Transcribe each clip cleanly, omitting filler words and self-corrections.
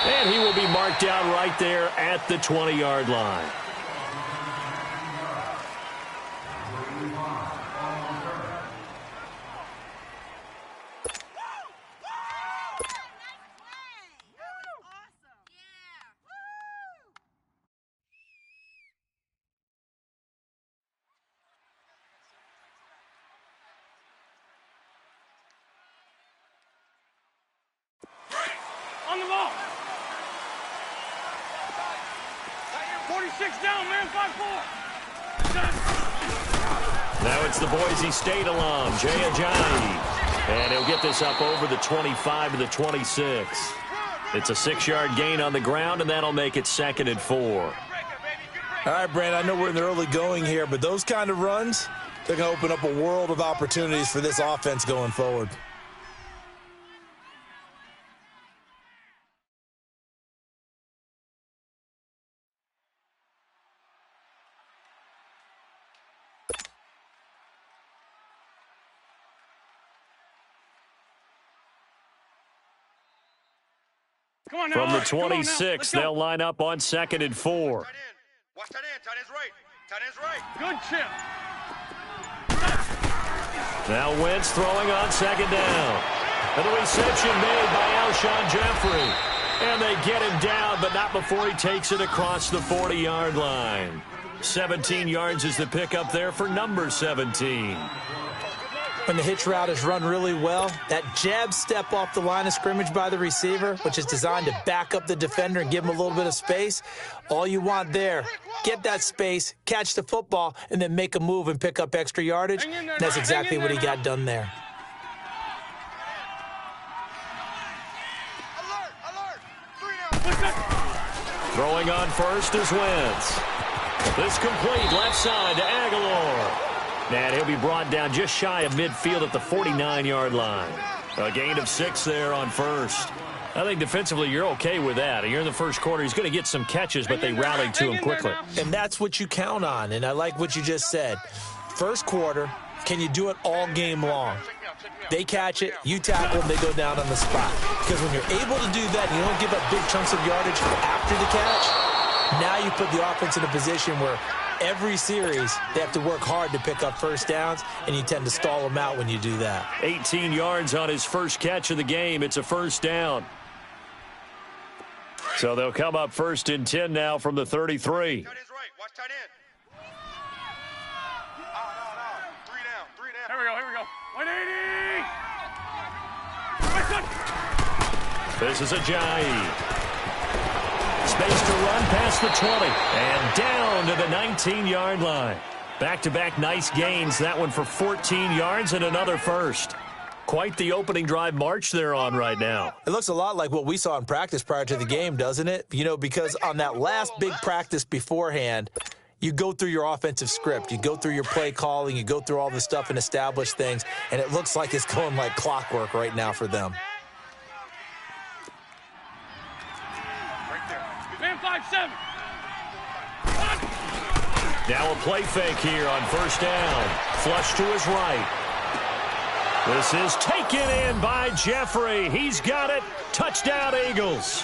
And he will be marked down right there at the 20-yard line. On the ball. 46 down, man. 5-4. Now it's the Boise State alum, Jay Ajayi. And he'll get this up over the 25 to the 26. It's a 6-yard gain on the ground, and that'll make it 2nd and 4. All right, Brand, I know we're in the early going here, but those kind of runs, they're going to open up a world of opportunities for this offense going forward. From the 26, they'll line up on 2nd and 4. Watch tight end. Tight end's right. Tight end's right. Good chip. Now Wentz throwing on 2nd down. And the reception made by Alshon Jeffrey. And they get him down, but not before he takes it across the 40-yard line. 17 yards is the pickup there for number 17. When the hitch route is run really well, that jab step off the line of scrimmage by the receiver, which is designed to back up the defender and give him a little bit of space, all you want there, get that space, catch the football, and then make a move and pick up extra yardage. That's exactly what he got done there. Throwing on first is Wentz. This complete left side to Aguilar. And he'll be brought down just shy of midfield at the 49-yard line. A gain of 6 there on first. I think defensively you're okay with that. You're in the first quarter. He's going to get some catches, but they rallied to him quickly. And that's what you count on, and I like what you just said. First quarter, can you do it all game long? They catch it, you tackle them, they go down on the spot. Because when you're able to do that and you don't give up big chunks of yardage after the catch, now you put the offense in a position where every series, they have to work hard to pick up first downs, and you tend to stall them out when you do that. 18 yards on his first catch of the game. It's a first down. So they'll come up 1st and 10 now from the 33. Tight end's right. Watch tight end. No. 3 down. Here we go. 180. This is Ajayi. Space to run past the 20 and down to the 19-yard line. Back-to-back nice gains. That one for 14 yards and another first. Quite the opening drive march they're on right now. It looks a lot like what we saw in practice prior to the game, doesn't it? You know, because on that last big practice beforehand, you go through your offensive script. You go through your play calling. You go through all the stuff and establish things. And it looks like it's going like clockwork right now for them. Man 5-7. Now a play fake here on first down. Flush to his right. This is taken in by Jeffrey. He's got it. Touchdown, Eagles.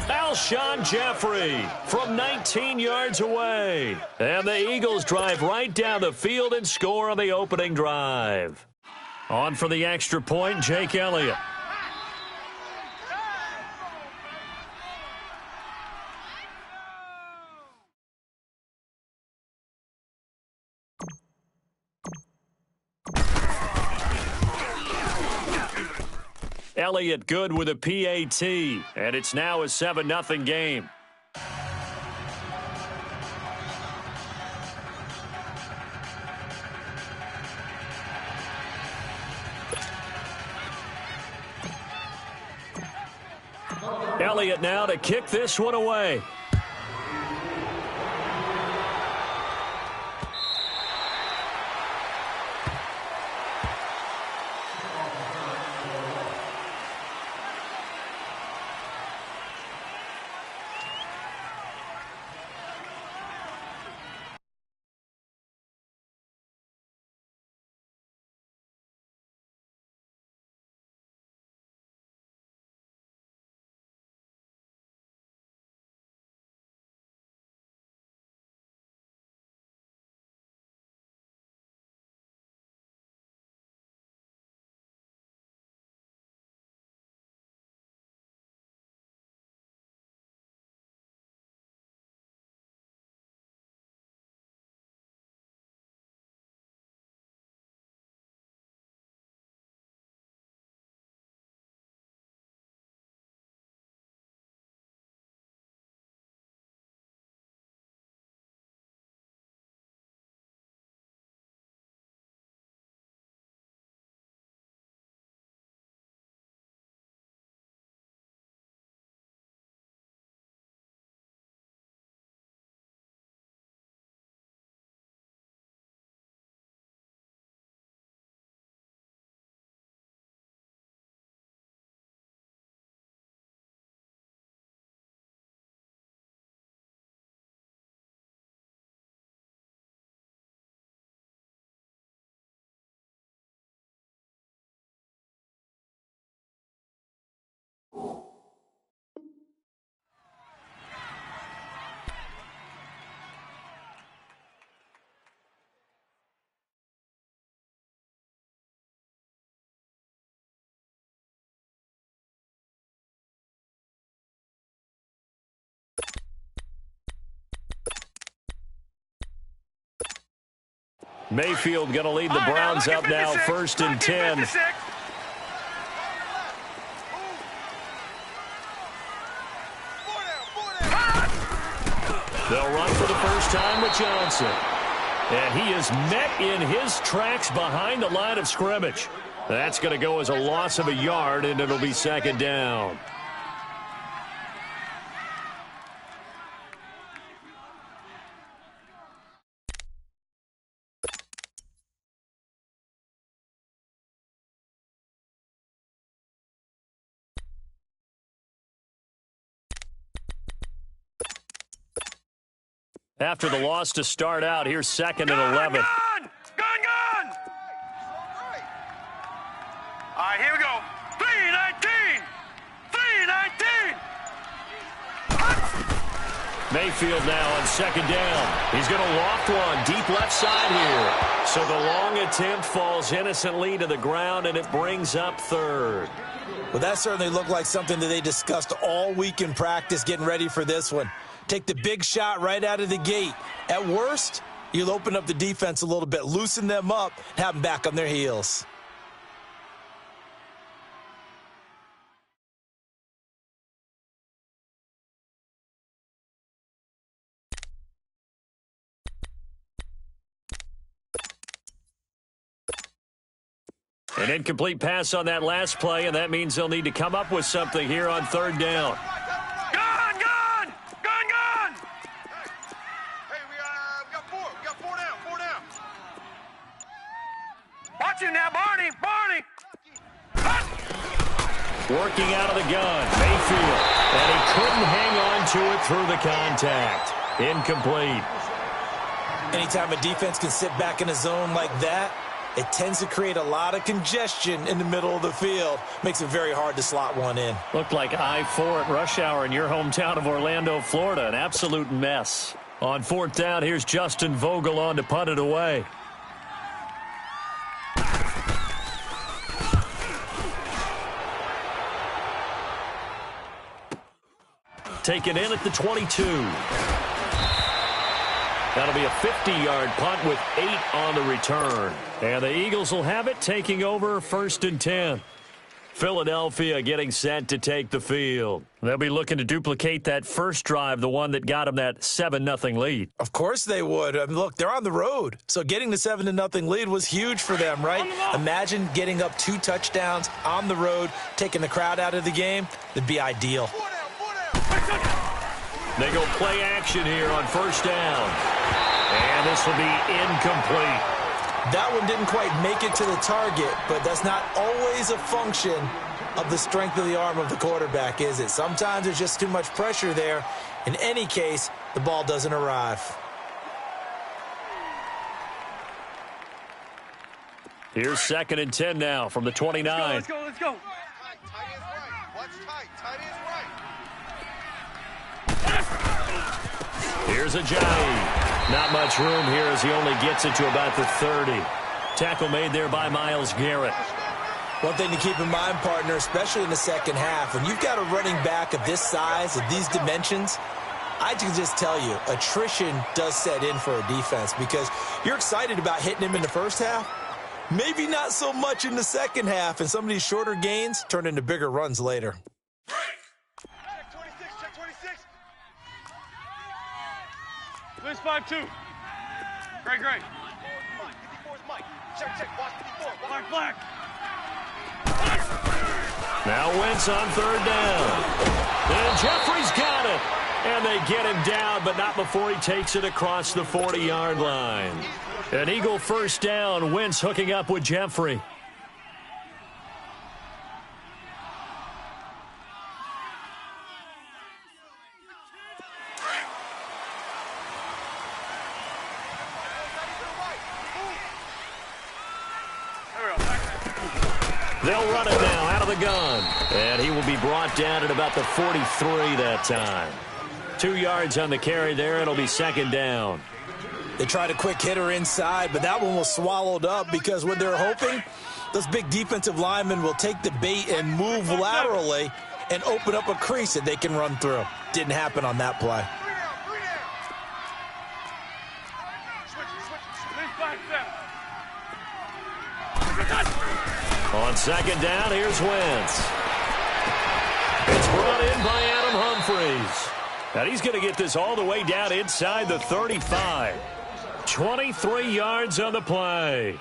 Alshon Jeffrey from 19 yards away. And the Eagles drive right down the field and score on the opening drive. On for the extra point, Jake Elliott. Elliott good with a PAT, and it's now a 7-0 game. Elliott now to kick this one away. Mayfield going to lead the Browns up now, 1st and 10. They'll run for the first time with Johnson. And he is met in his tracks behind the line of scrimmage. That's going to go as a loss of a yard, and it'll be 2nd down. After the loss to start out, here's 2nd and 11. Gun! All right, here we go. 3-19! 3-19! Mayfield now on 2nd down. He's going to loft one deep left side here. So the long attempt falls innocently to the ground, and it brings up 3rd. Well, that certainly looked like something that they discussed all week in practice getting ready for this one. Take the big shot right out of the gate. At worst, you'll open up the defense a little bit, loosen them up, and have them back on their heels. An incomplete pass on that last play, and that means they'll need to come up with something here on 3rd down. Hey, we got 4. We got 4 down. 4 down. Watch you now, Barney! Working out of the gun, Mayfield. And he couldn't hang on to it through the contact. Incomplete. Anytime a defense can sit back in a zone like that, it tends to create a lot of congestion in the middle of the field. Makes it very hard to slot one in. Looked like I-4 at rush hour in your hometown of Orlando, Florida. An absolute mess. On 4th down, here's Justin Vogel on to punt it away. Taken in at the 22. That'll be a 50-yard punt with 8 on the return. And the Eagles will have it, taking over 1st and 10. Philadelphia getting set to take the field. They'll be looking to duplicate that first drive, the one that got them that 7-0 lead. Of course they would. I mean, look, they're on the road. So getting the 7-0 lead was huge for them, right? Imagine getting up 2 touchdowns on the road, taking the crowd out of the game. That'd be ideal. They go play action here on 1st down. And this will be incomplete. That one didn't quite make it to the target, but that's not always a function of the strength of the arm of the quarterback, is it? Sometimes there's just too much pressure there. In any case, the ball doesn't arrive. Here's 2nd and 10 now from the 29. Let's go. Tight ends right. Watch tight. Tight ends right. Here's Ajayi. Not much room here as he only gets it to about the 30. Tackle made there by Myles Garrett. One thing to keep in mind, partner, especially in the second half, when you've got a running back of this size, of these dimensions, I can just tell you, attrition does set in for a defense because you're excited about hitting him in the first half. Maybe not so much in the second half, and some of these shorter gains turn into bigger runs later. Check 26. Check 26. Blitz 5-2. Great. 54's Mike. Check. Watch 54. Black. Now Wentz on 3rd down. And Jeffrey's got it. And they get him down, but not before he takes it across the 40-yard line. An Eagle 1st down. Wentz hooking up with Jeffrey. They'll run it now out of the gun. And he will be brought down at about the 43 that time. 2 yards on the carry there. It'll be 2nd down. They tried a quick hitter inside, but that one was swallowed up because what they're hoping, those big defensive linemen will take the bait and move laterally and open up a crease that they can run through. Didn't happen on that play. 3 down. Blitz 5-7. On second down, here's Wentz. It's brought in by Adam Humphries. And he's going to get this all the way down inside the 35. 23 yards on the play.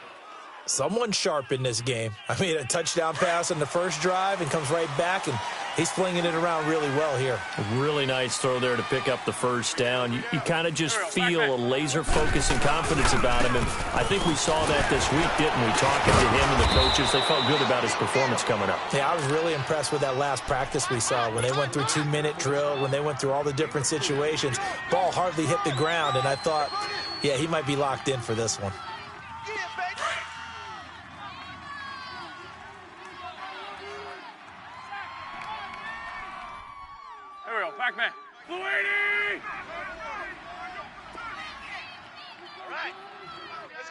Someone sharp in this game. I mean, a touchdown pass on the first drive and comes right back, and he's flinging it around really well here. A really nice throw there to pick up the first down. You kind of just feel a laser focus and confidence about him, and I think we saw that this week, didn't we? Talking to him and the coaches, they felt good about his performance coming up. Yeah, I was really impressed with that last practice we saw when they went through 2-minute drill, when they went through all the different situations. Ball hardly hit the ground, and I thought, yeah, he might be locked in for this one. There we go. Back man. Blue 80! All right. Let's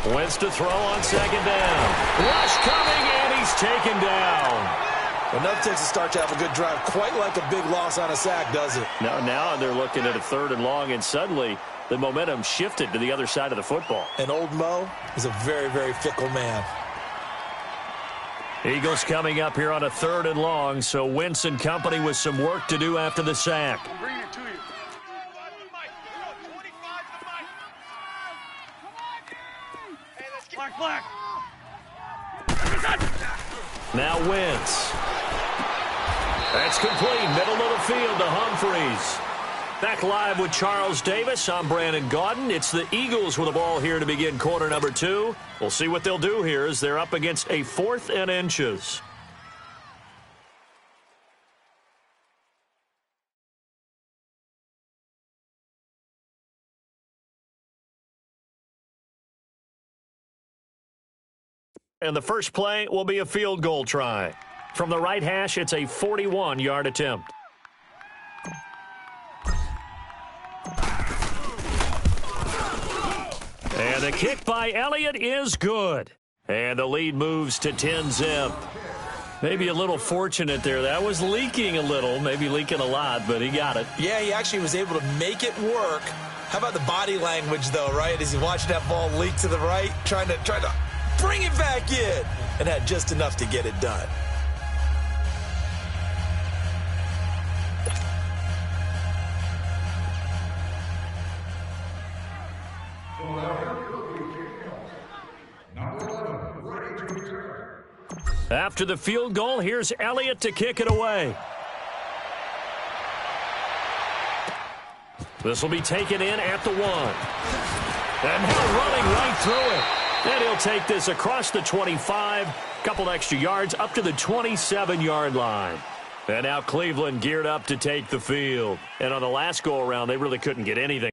go. Wentz to throw on second down. Rush coming, and he's taken down. Enough takes a start to have a good drive. Quite like a big loss on a sack, does it? Now they're looking at a 3rd and long, and suddenly the momentum shifted to the other side of the football. And old Mo is a very, very fickle man. Eagles coming up here on a 3rd and long, so Wentz and company with some work to do after the sack. I'm bringing it to you. Black, black. Now Wentz. That's complete. Middle of the field to Humphries. Back live with Charles Davis. I'm Brandon Gaudin. It's the Eagles with the ball here to begin quarter number 2. We'll see what they'll do here as they're up against a 4th and inches. And the first play will be a field goal try. From the right hash, it's a 41-yard attempt. And the kick by Elliott is good. And the lead moves to 10-zip. Maybe a little fortunate there. That was leaking a little, maybe leaking a lot, but he got it. Yeah, he actually was able to make it work. How about the body language, though, right? As he watched that ball leak to the right, trying to bring it back in, and had just enough to get it done. After the field goal, here's Elliott to kick it away. This will be taken in at the 1. And now running right through it. And he'll take this across the 25, couple extra yards up to the 27-yard line. And now Cleveland geared up to take the field. And on the last go-around, they really couldn't get anything.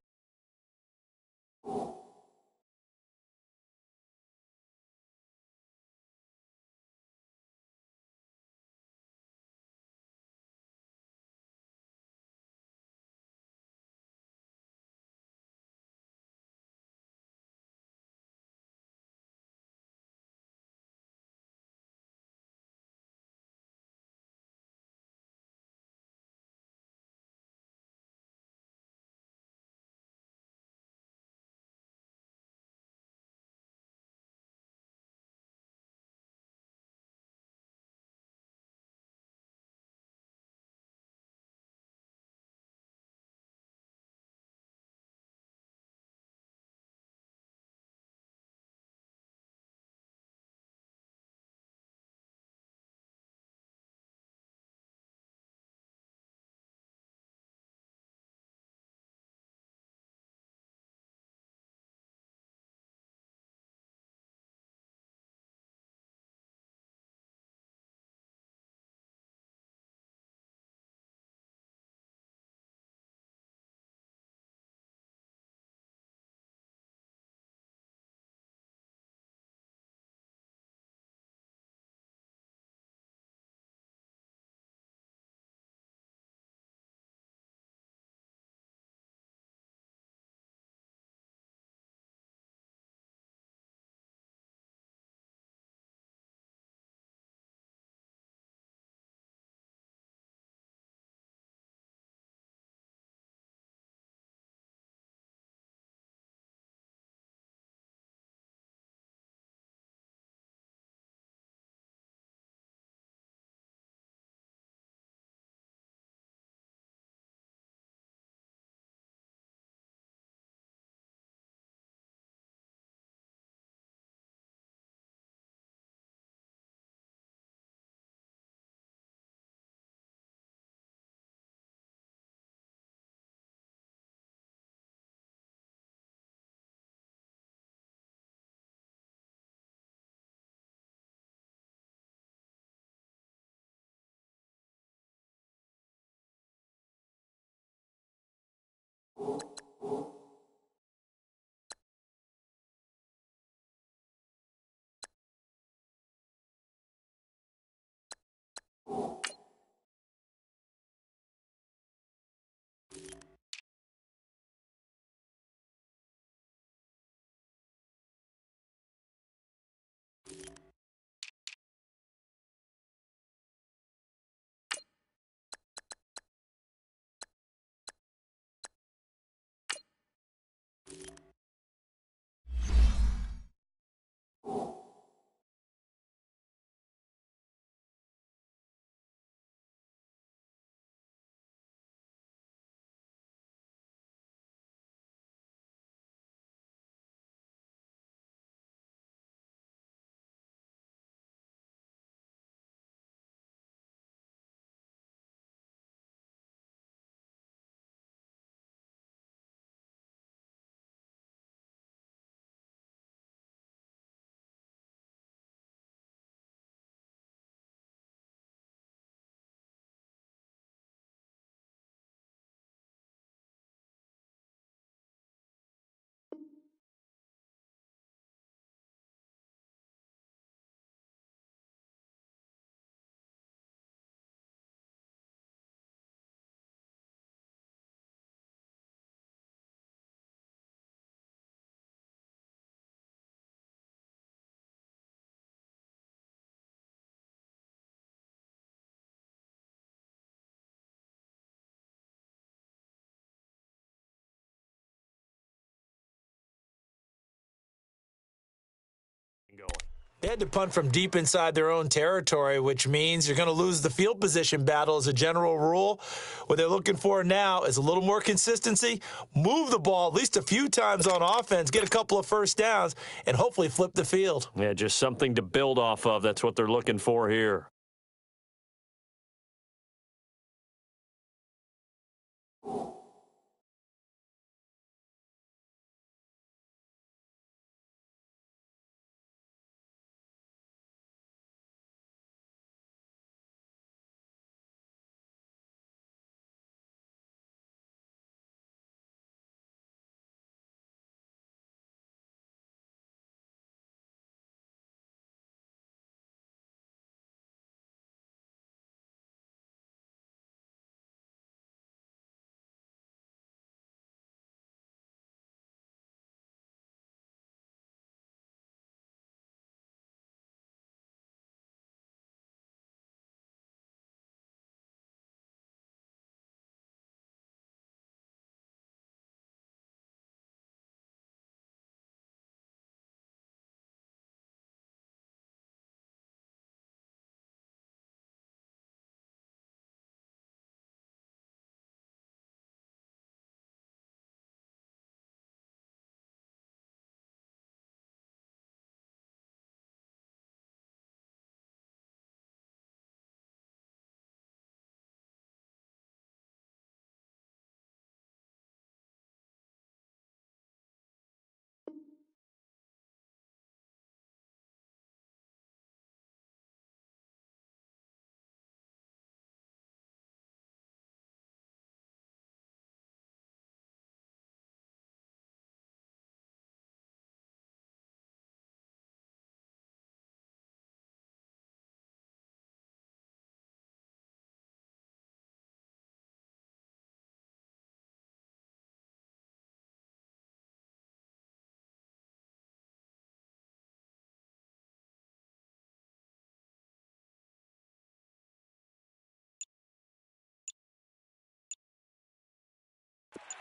They had to punt from deep inside their own territory, which means you're going to lose the field position battle as a general rule. What they're looking for now is a little more consistency, move the ball at least a few times on offense, get a couple of first downs, and hopefully flip the field. Yeah, just something to build off of. That's what they're looking for here.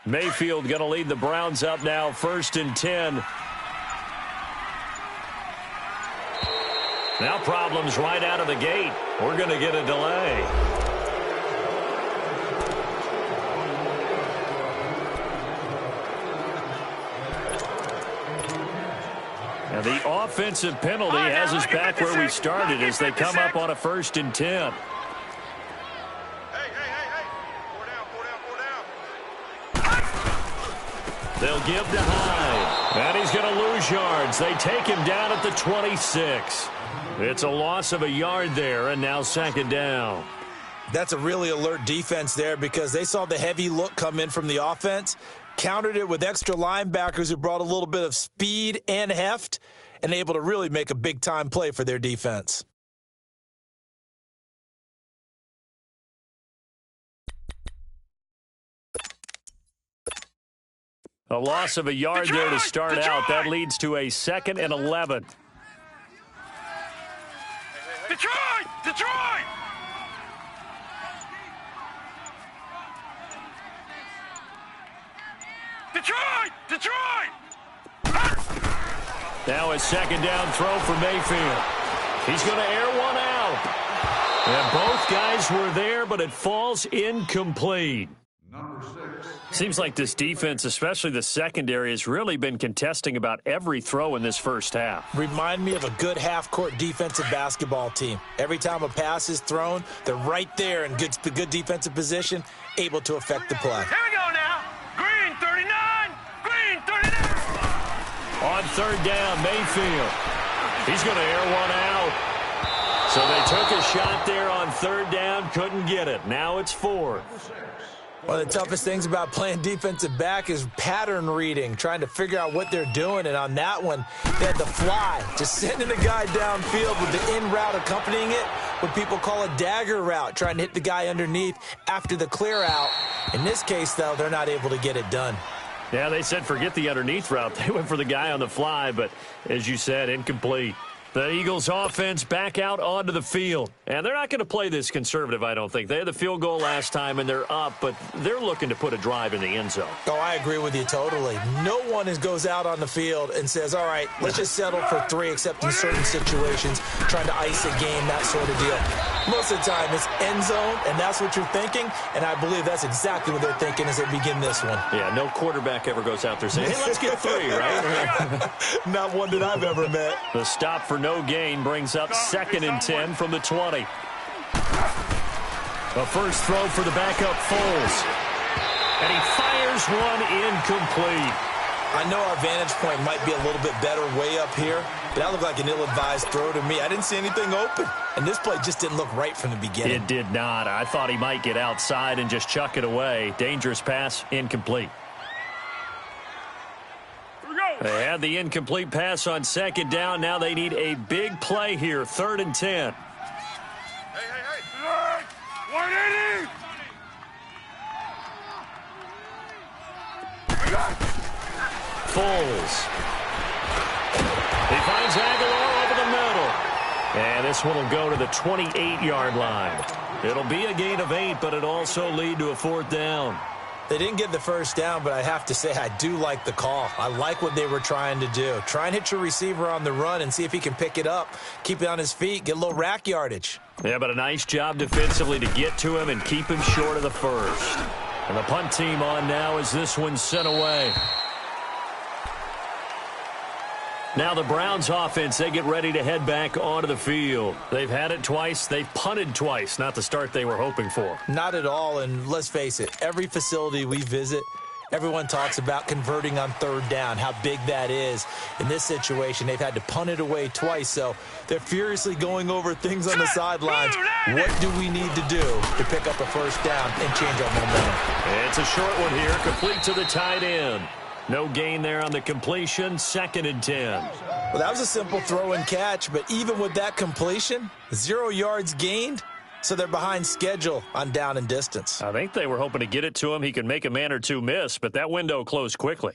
Mayfield going to lead the Browns up now, 1st and 10. Now problems right out of the gate. We're going to get a delay. Now the offensive penalty has us back where we started as they come up on a 1st and 10. They'll give to Hyde. And he's going to lose yards. They take him down at the 26. It's a loss of a yard there, and now 2nd down. That's a really alert defense there because they saw the heavy look come in from the offense, countered it with extra linebackers who brought a little bit of speed and heft, and able to really make a big-time play for their defense. A loss of a yard there to start out. That leads to a 2nd and 11. Detroit! Detroit! Detroit! Detroit! Now a 2nd down throw for Mayfield. He's going to air one out. And both guys were there, but it falls incomplete. Seems like this defense, especially the secondary, has really been contesting about every throw in this first half. Remind me of a good half-court defensive basketball team. Every time a pass is thrown, they're right there in good defensive position, able to affect the play. Here we go now. Green 39. Green 39. On 3rd down, Mayfield. He's going to air one out. So they took a shot there on 3rd down, couldn't get it. Now it's 4th. One of the toughest things about playing defensive back is pattern reading, trying to figure out what they're doing. And on that one, they had the fly, just sending the guy downfield with the in route accompanying it, what people call a dagger route, trying to hit the guy underneath after the clear out. In this case, though, they're not able to get it done. Yeah, they said forget the underneath route. They went for the guy on the fly, but as you said, incomplete. The Eagles offense back out onto the field. And they're not going to play this conservative, I don't think. They had the field goal last time, and they're up, but they're looking to put a drive in the end zone. Oh, I agree with you totally. No one goes out on the field and says, all right, let's just settle for 3, except in certain situations, trying to ice a game, that sort of deal. Most of the time, it's end zone, and that's what you're thinking, and I believe that's exactly what they're thinking as they begin this one. Yeah, no quarterback ever goes out there saying, hey, let's get 3, right? Not one that I've ever met. The stop for no gain brings up 2nd and 10 from the 20. The first throw for the backup Foles. And he fires one incomplete. I know our vantage point might be a little bit better way up here, but that looked like an ill-advised throw to me. I didn't see anything open, and this play just didn't look right from the beginning. It did not. I thought he might get outside and just chuck it away. Dangerous pass, incomplete. They had the incomplete pass on 2nd down. Now they need a big play here, 3rd and 10. Hey. 180. Foles. He finds Aguilar over the middle. And this one will go to the 28-yard line. It'll be a gain of 8, but it also lead to a 4th down. They didn't get the first down, but I have to say I do like the call. I like what they were trying to do. Try and hit your receiver on the run and see if he can pick it up, keep it on his feet, get a little rack yardage. Yeah, but a nice job defensively to get to him and keep him short of the first. And the punt team on now as this one's sent away. Now the Browns offense, they get ready to head back onto the field. They've had it twice. They've punted twice. Not the start they were hoping for. Not at all, and let's face it, every facility we visit, everyone talks about converting on 3rd down, how big that is. In this situation, they've had to punt it away twice, so they're furiously going over things on the sidelines. What do we need to do to pick up a first down and change our momentum? It's a short one here, complete to the tight end. No gain there on the completion, 2nd and 10. Well, that was a simple throw and catch, but even with that completion, 0 yards gained, so they're behind schedule on down and distance. I think they were hoping to get it to him. He could make a man or two miss, but that window closed quickly.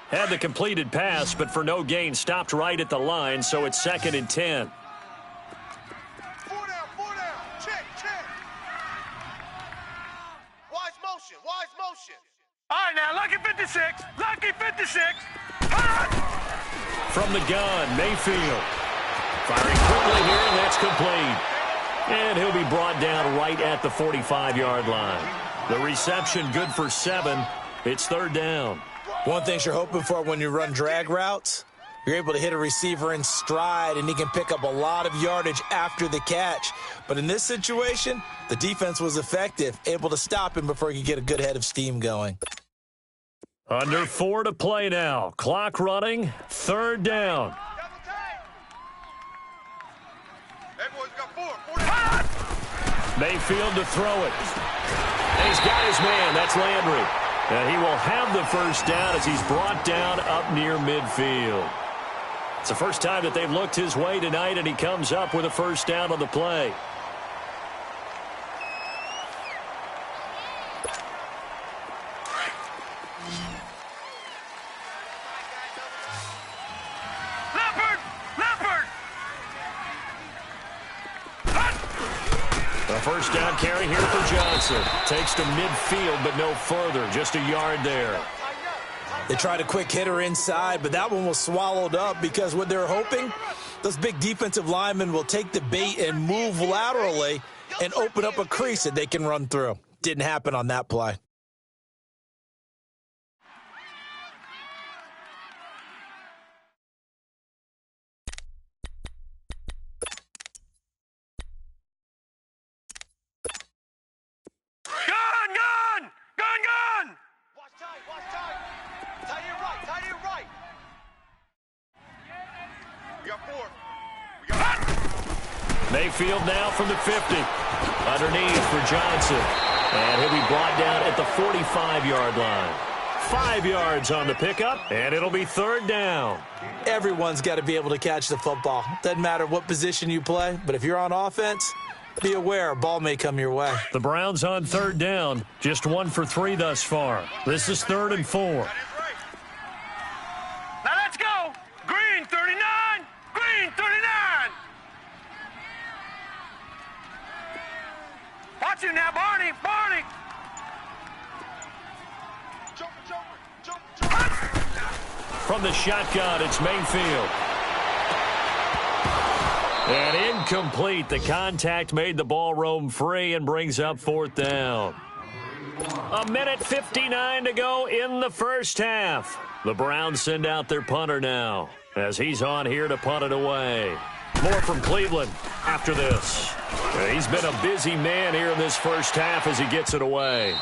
Had the completed pass, but for no gain, stopped right at the line, so it's 2nd and 10. All right, now, lucky 56. Lucky 56. From the gun, Mayfield. Firing quickly here, and that's complete. And he'll be brought down right at the 45-yard line. The reception good for 7. It's 3rd down. One thing you're hoping for when you run drag routes, you're able to hit a receiver in stride, and he can pick up a lot of yardage after the catch. But in this situation, the defense was effective, able to stop him before he could get a good head of steam going. Under 4 to play now. Clock running, 3rd down. That boy's got 4. Mayfield to throw it. And he's got his man. That's Landry. And he will have the first down as he's brought down up near midfield. It's the first time that they've looked his way tonight, and he comes up with a first down on the play. A first down carry here for Johnson. Takes to midfield, but no further. Just a yard there. They tried a quick hitter inside, but that one was swallowed up because what they're hoping, those big defensive linemen will take the bait and move laterally and open up a crease that they can run through. Didn't happen on that play. Mayfield now from the 50. Underneath for Johnson. And he'll be brought down at the 45-yard line. 5 yards on the pickup, and it'll be 3rd down. Everyone's got to be able to catch the football. Doesn't matter what position you play, but if you're on offense, Be aware, a ball may come your way. The Browns on third down, just 1 for 3 thus far. This is 3rd and 4. Now let's go. Green 39. Green 39. Watch you now, Barney. Barney. From the shotgun, it's Mayfield. And incomplete. The contact made the ball roam free and brings up 4th down. 1:59 to go in the first half. The Browns send out their punter now as he's on here to punt it away. More from Cleveland after this. He's been a busy man here in this first half as he gets it away.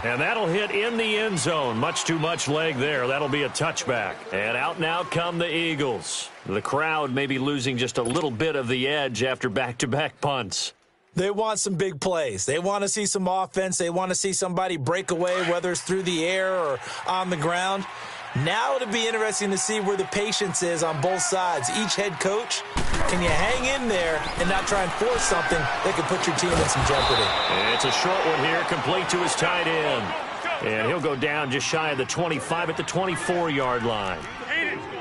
And that'll hit in the end zone. Much too much leg there. That'll be a touchback. And out now come the Eagles. The crowd may be losing just a little bit of the edge after back-to-back punts. They want some big plays. They want to see some offense. They want to see somebody break away, whether it's through the air or on the ground. Now it'll be interesting to see where the patience is on both sides. Each head coach, can you hang in there and not try and force something that could put your team in some jeopardy? It's a short one here, complete to his tight end. And he'll go down just shy of the 25 at the 24-yard line.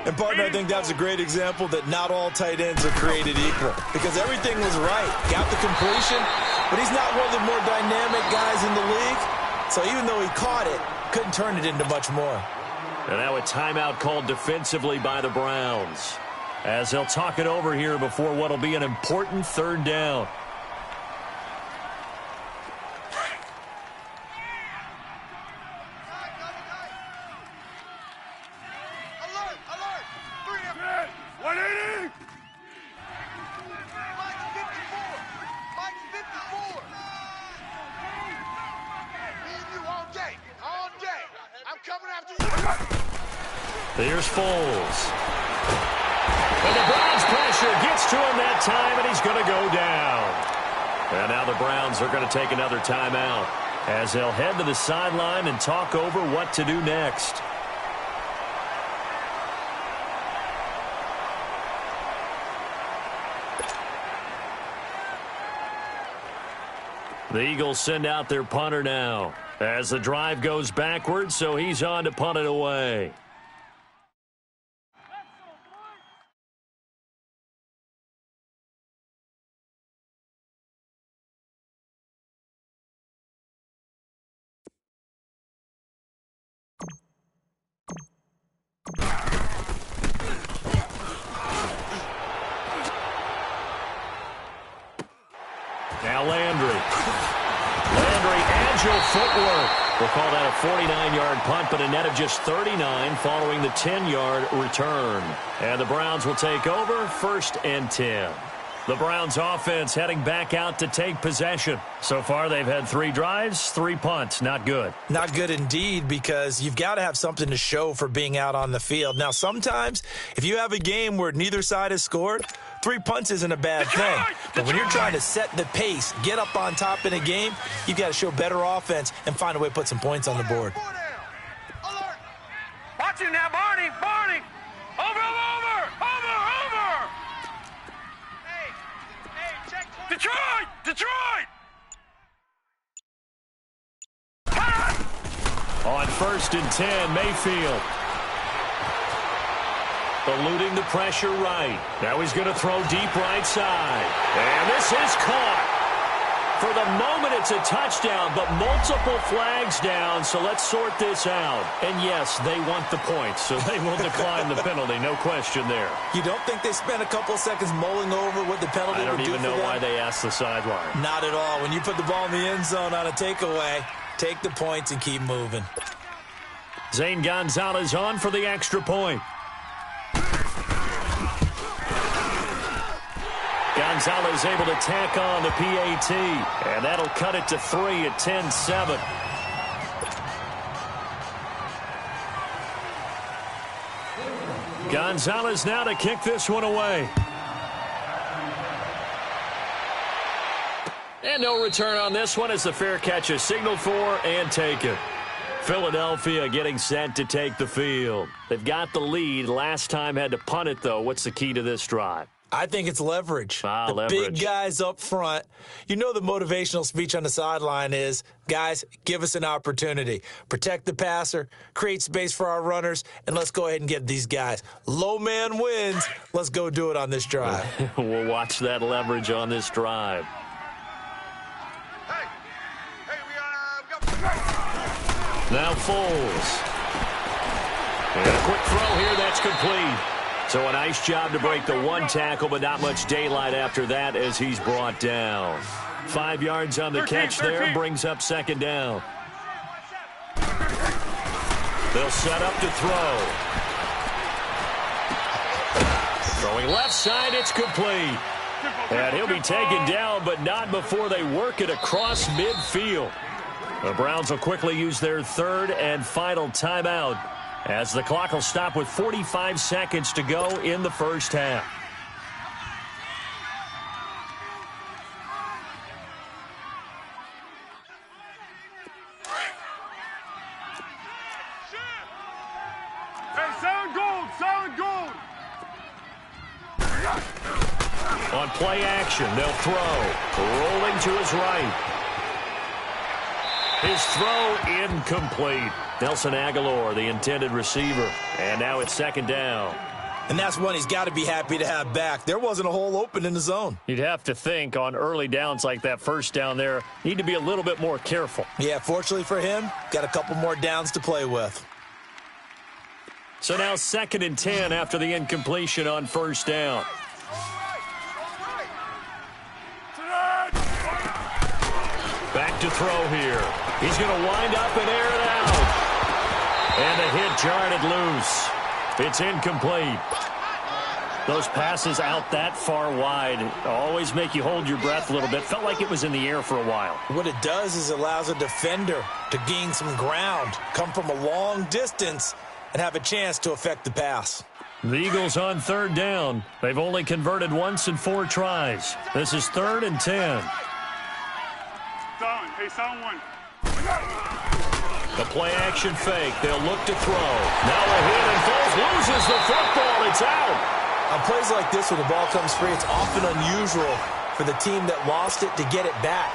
And, partner, I think that's a great example that not all tight ends are created equal because everything was right. Got the completion, but he's not one of the more dynamic guys in the league. So even though he caught it, couldn't turn it into much more. And now a timeout called defensively by the Browns as they'll talk it over here before what'll be an important 3rd down. Alert! Alert! 3 180! Mike's 54! Mike's 54! Me and you all day. All day. I'm coming after you. Here's Foles. And the Browns pressure gets to him that time, and he's going to go down. And now the Browns are going to take another timeout as they'll head to the sideline and talk over what to do next. The Eagles send out their punter now as the drive goes backwards, so he's on to punt it away. Now Landry, agile footwork. We'll call that a 49-yard punt, but a net of just 39 following the 10-yard return. And the Browns will take over 1st and 10. The Browns offense heading back out to take possession. So far, they've had 3 drives, 3 punts. Not good. Not good indeed, because you've got to have something to show for being out on the field. Now, sometimes, if you have a game where neither side has scored, 3 punts isn't a bad thing. But when you're trying to set the pace, get up on top in a game, you've got to show better offense and find a way to put some points on the board. Alert! Watch you now, Barney! Barney! Over! Detroit! Detroit! On 1st and 10, Mayfield. Eluding the pressure right. Now he's going to throw deep right side. And this is caught. For the moment, it's a touchdown, but multiple flags down, so let's sort this out. And yes, they want the points, so they will decline the penalty, no question there. You don't think they spent a couple of seconds mulling over what the penalty would do for them? I don't even know why they asked the sideline. Not at all. When you put the ball in the end zone on a takeaway, take the points and keep moving. Zane Gonzalez on for the extra point. Gonzalez able to tack on the PAT, and that'll cut it to 3 at 10-7. Gonzalez now to kick this one away. And no return on this one as the fair catch is signaled for and taken. Philadelphia getting set to take the field. They've got the lead. Last time had to punt it, though. What's the key to this drive? I think it's leverage. The leverage. big guys up front. You know the motivational speech on the sideline is, guys, give us an opportunity. Protect the passer, create space for our runners, and let's go ahead and get these guys. Low man wins. Let's go do it on this drive. We'll watch that leverage on this drive. Now Foles. And a quick throw here, that's complete. So a nice job to break the one tackle, but not much daylight after that as he's brought down. 5 yards on the catch there, brings up second down. They'll set up to throw. Throwing left side, it's complete. And he'll be taken down, but not before they work it across midfield. The Browns will quickly use their third and final timeout, as the clock will stop with 45 seconds to go in the first half. Hey, solid gold. On play action, they'll throw. Rolling to his right. His throw incomplete. Nelson Aguilar, the intended receiver. And now it's second down. And that's one he's got to be happy to have back. There wasn't a hole open in the zone. You'd have to think on early downs like that first down there, need to be a little bit more careful. Yeah, fortunately for him, got a couple more downs to play with. So now 2nd and 10 after the incompletion on first down. Back to throw here. He's going to wind up and air it out. And the hit jarred loose. It's incomplete. Those passes out that far wide always make you hold your breath a little bit. Felt like it was in the air for a while. What it does is it allows a defender to gain some ground, come from a long distance, and have a chance to affect the pass. The Eagles on third down. They've only converted once in 4 tries. This is 3rd and 10. Someone. The play-action fake. They'll look to throw. Now a hit, and Foles loses the football. It's out. On plays like this, when the ball comes free, it's often unusual for the team that lost it to get it back.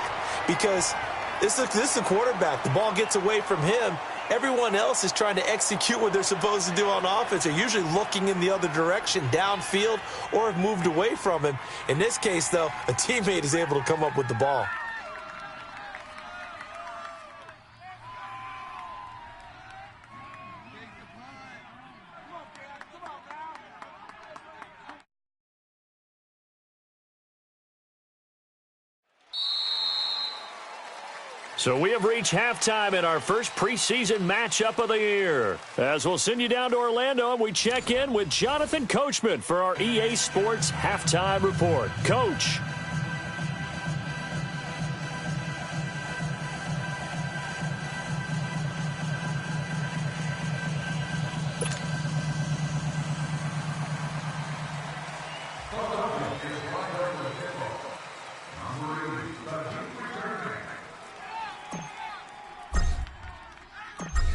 Because this is the quarterback. The ball gets away from him. Everyone else is trying to execute what they're supposed to do on offense. They're usually looking in the other direction, downfield, or have moved away from him. In this case, though, a teammate is able to come up with the ball. So we have reached halftime in our first preseason matchup of the year. As we'll send you down to Orlando, and we check in with Jonathan Coachman for our EA Sports Halftime Report. Coach.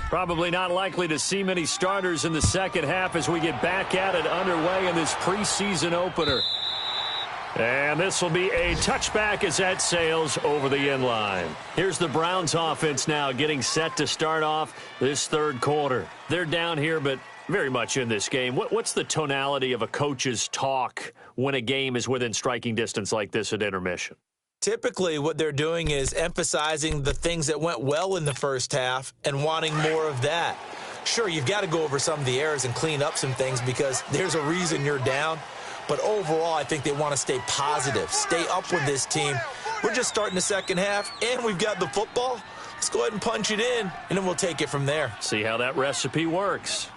Probably not likely to see many starters in the second half as we get back at it underway in this preseason opener. And this will be a touchback as that sails over the end line. Here's the Browns offense now getting set to start off this third quarter. They're down here, but very much in this game. What's the tonality of a coach's talk when a game is within striking distance like this at intermission? Typically, what they're doing is emphasizing the things that went well in the first half and wanting more of that. Sure, you've got to go over some of the errors and clean up some things because there's a reason you're down. But overall, I think they want to stay positive, stay up with this team. We're just starting the second half, and we've got the football. Let's go ahead and punch it in, and then we'll take it from there. See how that recipe works.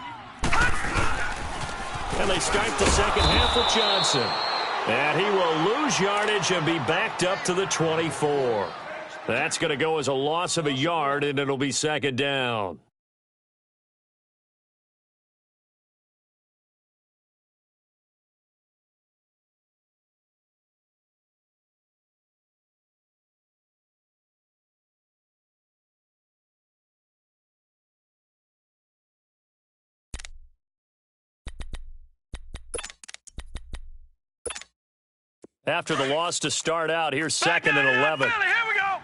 And they start the second half with Johnson. And he will lose yardage and be backed up to the 24. That's going to go as a loss of a yard, and it'll be second down. After the loss to start out, here's second and 11. Here we go.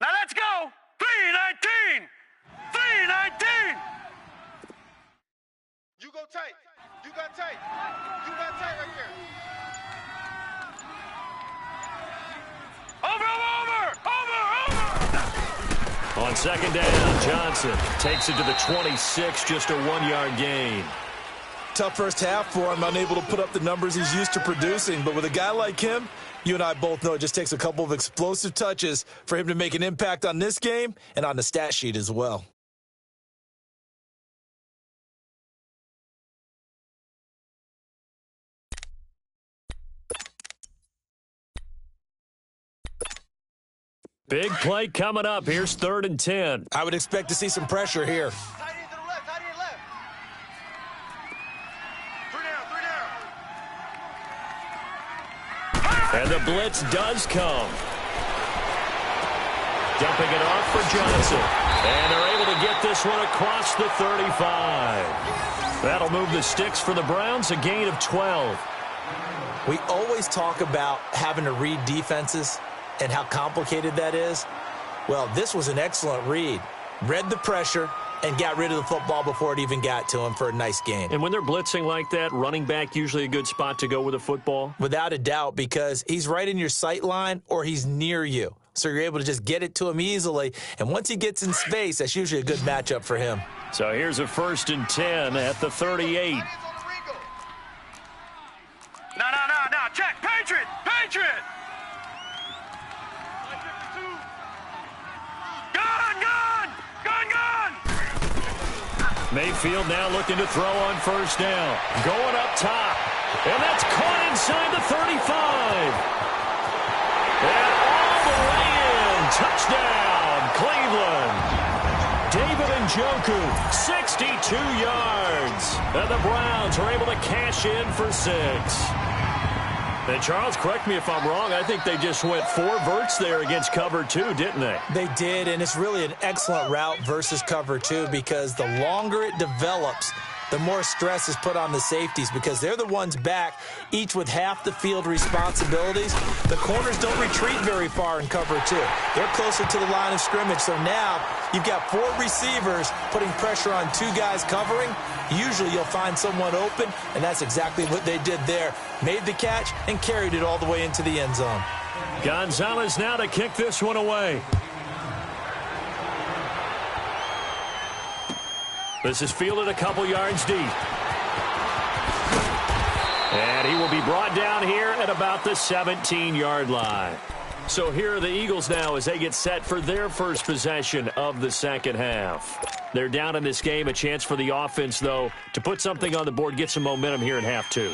Now let's go. 319. 319. You go tight. You got tight. You got tight right here. Over. On second down, Johnson takes it to the 26, just a 1-yard gain. Tough first half for him, unable to put up the numbers he's used to producing. But with a guy like him, you and I both know it just takes a couple of explosive touches for him to make an impact on this game and on the stat sheet as well. Big play coming up. Here's 3rd and 10. I would expect to see some pressure here. Tight end to the left. Tight end left. 3 down. 3 down. And the blitz does come. Dumping it off for Johnson. And they're able to get this one across the 35. That'll move the sticks for the Browns, a gain of 12. We always talk about having to read defenses and how complicated that is. Well, this was an excellent read. Read the pressure and got rid of the football before it even got to him for a nice gain. And when they're blitzing like that, running back usually a good spot to go with a football? Without a doubt, because he's right in your sight line or he's near you. So you're able to just get it to him easily. And once he gets in space, that's usually a good matchup for him. So here's a 1st and 10 at the 38. No. Check. Patriot. Gun. Mayfield now looking to throw on 1st down. Going up top. And that's caught inside the 35. And all the way in. Touchdown, Cleveland. David Njoku, 62 yards. And the Browns are able to cash in for 6. And Charles, correct me if I'm wrong, I think they just went 4 verts there against cover 2, didn't they? They did, and it's really an excellent route versus cover 2 because the longer it develops, the more stress is put on the safeties because they're the ones back, each with half the field responsibilities. The corners don't retreat very far in cover 2. They're closer to the line of scrimmage, so now you've got 4 receivers putting pressure on 2 guys covering. Usually you'll find someone open, and that's exactly what they did there. Made the catch and carried it all the way into the end zone. Gonzalez now to kick this one away. This is fielded a couple yards deep. And he will be brought down here at about the 17-yard line. So here are the Eagles now as they get set for their first possession of the second half. They're down in this game. A chance for the offense, though, to put something on the board, get some momentum here in half 2.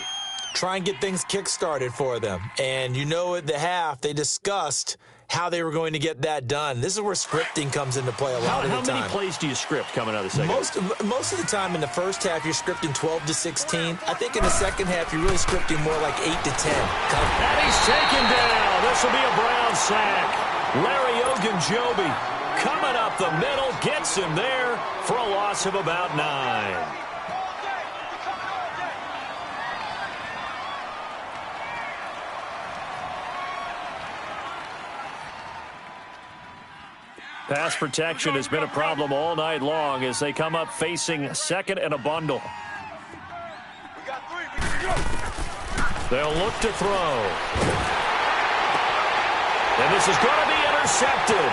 Try and get things kick-started for them. And you know at the half, they discussed how they were going to get that done. This is where scripting comes into play a lot of the time. How many plays do you script coming out of the second half? Most of the time in the first half, you're scripting 12 to 16. I think in the second half, you're really scripting more like 8 to 10. And he's taken down. This will be a Brown sack. Larry Ogunjobi coming up the middle, gets him there for a loss of about 9. Pass protection has been a problem all night long as they come up facing 2nd and a bundle. We got 3. We can go. They'll look to throw. And this is going to be intercepted.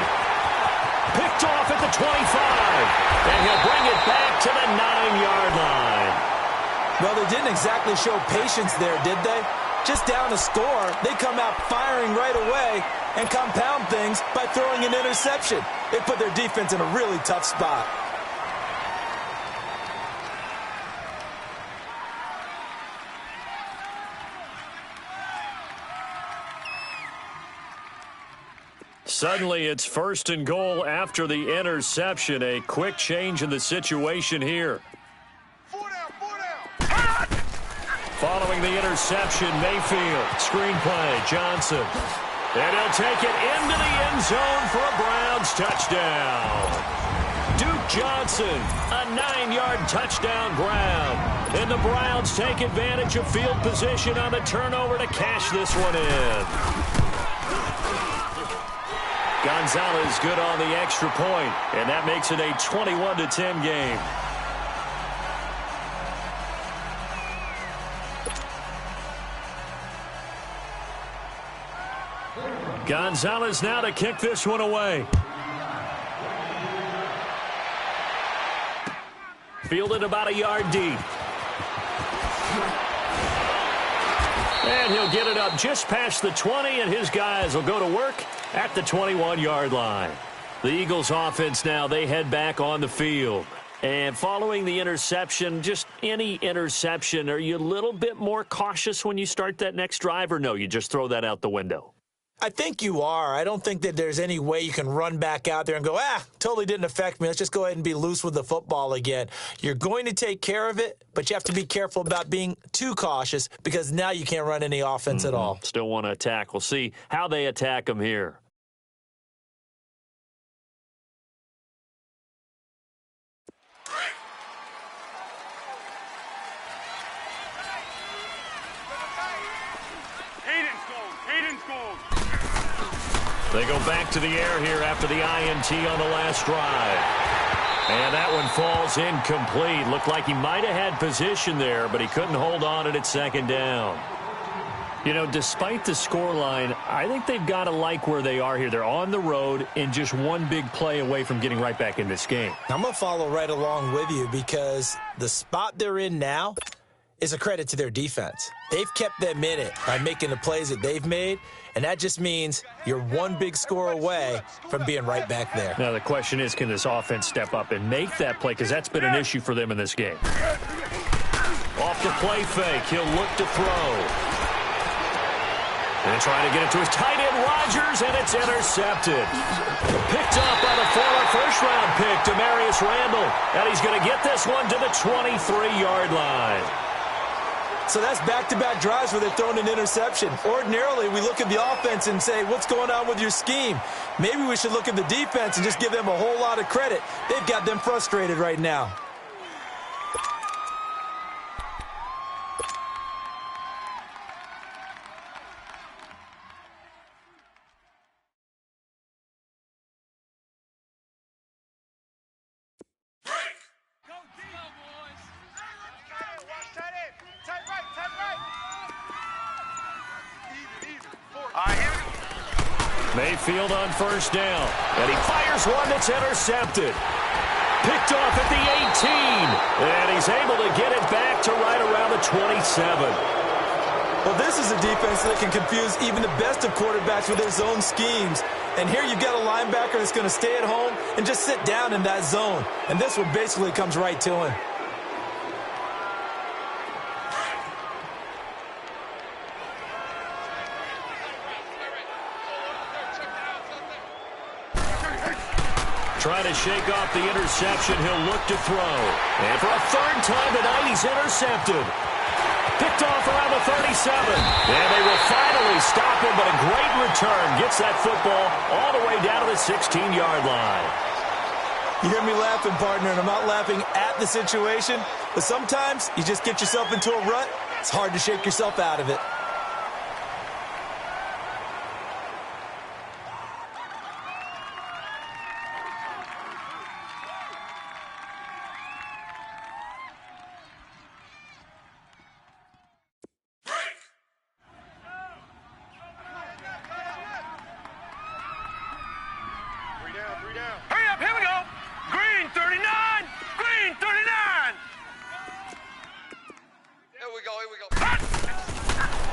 Picked off at the 25. And he'll bring it back to the 9-yard line. Well, they didn't exactly show patience there, did they? Just down a score, they come out firing right away and compound things by throwing an interception. They put their defense in a really tough spot. Suddenly, it's 1st and goal after the interception. A quick change in the situation here. 4 down. Following the interception, Mayfield, screenplay, Johnson. And he'll take it into the end zone for a Browns touchdown. Duke Johnson, a 9-yard touchdown grab. And the Browns take advantage of field position on the turnover to cash this one in. Gonzalez good on the extra point, and that makes it a 21-10 game. Gonzalez now to kick this one away. Fielded about a yard deep. And he'll get it up just past the 20, and his guys will go to work at the 21-yard line. The Eagles offense now, they head back on the field. And following the interception, just any interception, are you a little bit more cautious when you start that next drive, or no, you just throw that out the window? I think you are. I don't think that there's any way you can run back out there and go, totally didn't affect me. Let's just go ahead and be loose with the football again. You're going to take care of it, but you have to be careful about being too cautious because now you can't run any offense at all. Still want to attack. We'll see how they attack them here. They go back to the air here after the INT on the last drive. And that one falls incomplete. Looked like he might have had position there, but he couldn't hold on at second down. You know, despite the scoreline, I think they've got to like where they are here. They're on the road and just one big play away from getting right back in this game. I'm going to follow right along with you because the spot they're in now is a credit to their defense. They've kept them in it by making the plays that they've made, and that just means you're one big score away from being right back there. Now, the question is, can this offense step up and make that play? Because that's been an issue for them in this game. Off the play fake, he'll look to throw. And trying to get it to his tight end, Rodgers, and it's intercepted. Picked up by the former first-round pick, Demarius Randall. And he's going to get this one to the 23-yard line. So that's back-to-back drives where they're throwing an interception. Ordinarily, we look at the offense and say, what's going on with your scheme? Maybe we should look at the defense and just give them a whole lot of credit. They've got them frustrated right now. Mayfield on first down, and he fires one that's intercepted. Picked off at the 18, and he's able to get it back to right around the 27. Well, this is a defense that can confuse even the best of quarterbacks with their zone schemes. And here you've got a linebacker that's going to stay at home and just sit down in that zone. And this one basically comes right to him. Trying to shake off the interception. He'll look to throw. And for a third time tonight, he's intercepted. Picked off around the 37. And they will finally stop him, but a great return. Gets that football all the way down to the 16-yard line. You hear me laughing, partner, and I'm not laughing at the situation. But sometimes you just get yourself into a rut. It's hard to shake yourself out of it.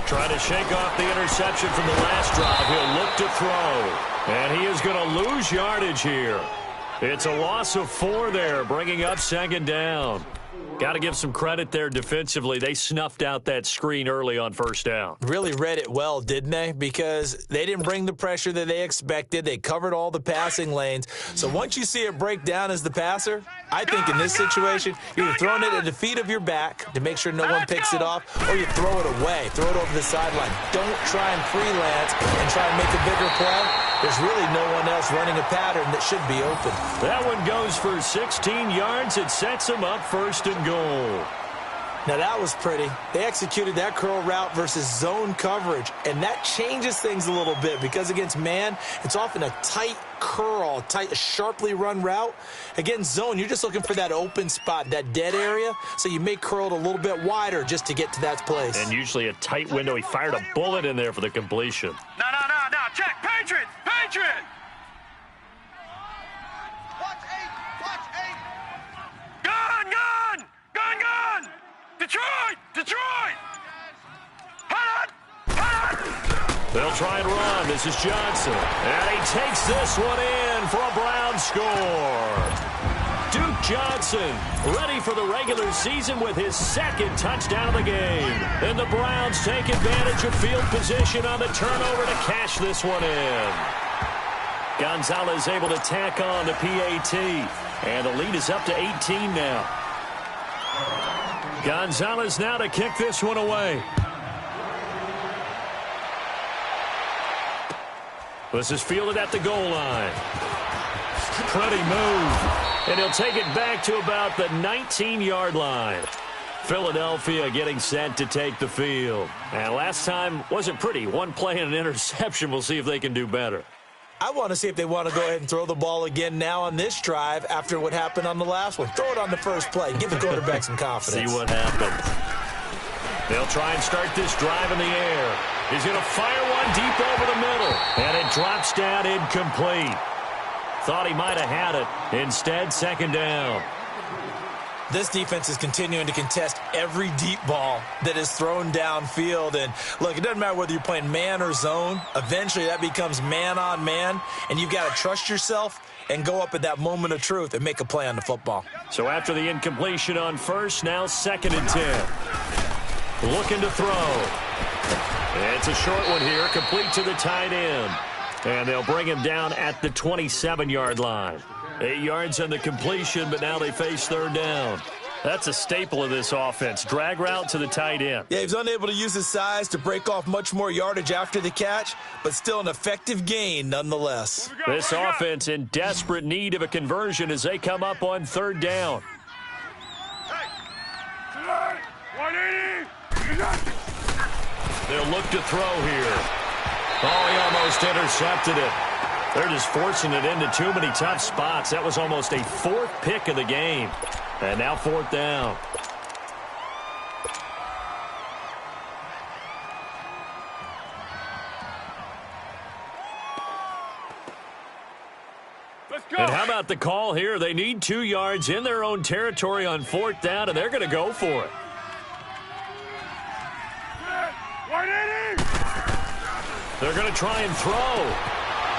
Trying to shake off the interception from the last drive. He'll look to throw. And he is going to lose yardage here. It's a loss of 4 there, bringing up second down. Got to give some credit there defensively. They snuffed out that screen early on first down. Really read it well, didn't they? Because they didn't bring the pressure that they expected. They covered all the passing lanes. So once you see it break down as the passer, I think in this situation, you're throwing it at the feet of your back to make sure no one picks it off, or you throw it away, throw it over the sideline. Don't try and freelance and try and make a bigger play. There's really no one else running a pattern that should be open. That one goes for 16 yards. It sets him up first and goal. Now, that was pretty. They executed that curl route versus zone coverage, and that changes things a little bit because against man, it's often a tight curl, tight, sharply run route. Against zone, you're just looking for that open spot, that dead area, so you may curl it a little bit wider just to get to that place. And usually a tight window. He fired a bullet in there for the completion. No. Check. Patriot. Watch eight. Watch eight. Gun. Detroit. Hot. They'll try and run. This is Johnson. And he takes this one in for a Brown score. Duke Johnson ready for the regular season with his second touchdown of the game. And the Browns take advantage of field position on the turnover to cash this one in. Gonzalez able to tack on the PAT. And the lead is up to 18 now. Gonzalez now to kick this one away. This is fielded at the goal line. Pretty move. And he'll take it back to about the 19-yard line. Philadelphia getting set to take the field. And last time wasn't pretty. One play and an interception. We'll see if they can do better. I want to see if they want to go ahead and throw the ball again now on this drive after what happened on the last one. Throw it on the first play. Give the quarterback some confidence. See what happens. They'll try and start this drive in the air. He's going to fire one deep over the middle. And it drops down incomplete. Thought he might have had it. Instead, second down. This defense is continuing to contest every deep ball that is thrown downfield. And, look, it doesn't matter whether you're playing man or zone. Eventually, that becomes man on man. And you've got to trust yourself and go up at that moment of truth and make a play on the football. So after the incompletion on first, now 2nd and 10. Looking to throw. It's a short one here, complete to the tight end. And they'll bring him down at the 27-yard line. 8 yards on the completion, but now they face third down. That's a staple of this offense. Drag route to the tight end. Yeah, he was unable to use his size to break off much more yardage after the catch, but still an effective gain nonetheless. This offense in desperate need of a conversion as they come up on third down. Hey. 180. They'll look to throw here. Oh, he almost intercepted it. They're just forcing it into too many tough spots. That was almost a 4th pick of the game. And now 4th down. Let's go. And how about the call here? They need 2 yards in their own territory on 4th down, and they're going to go for it. 180. They're going to try and throw.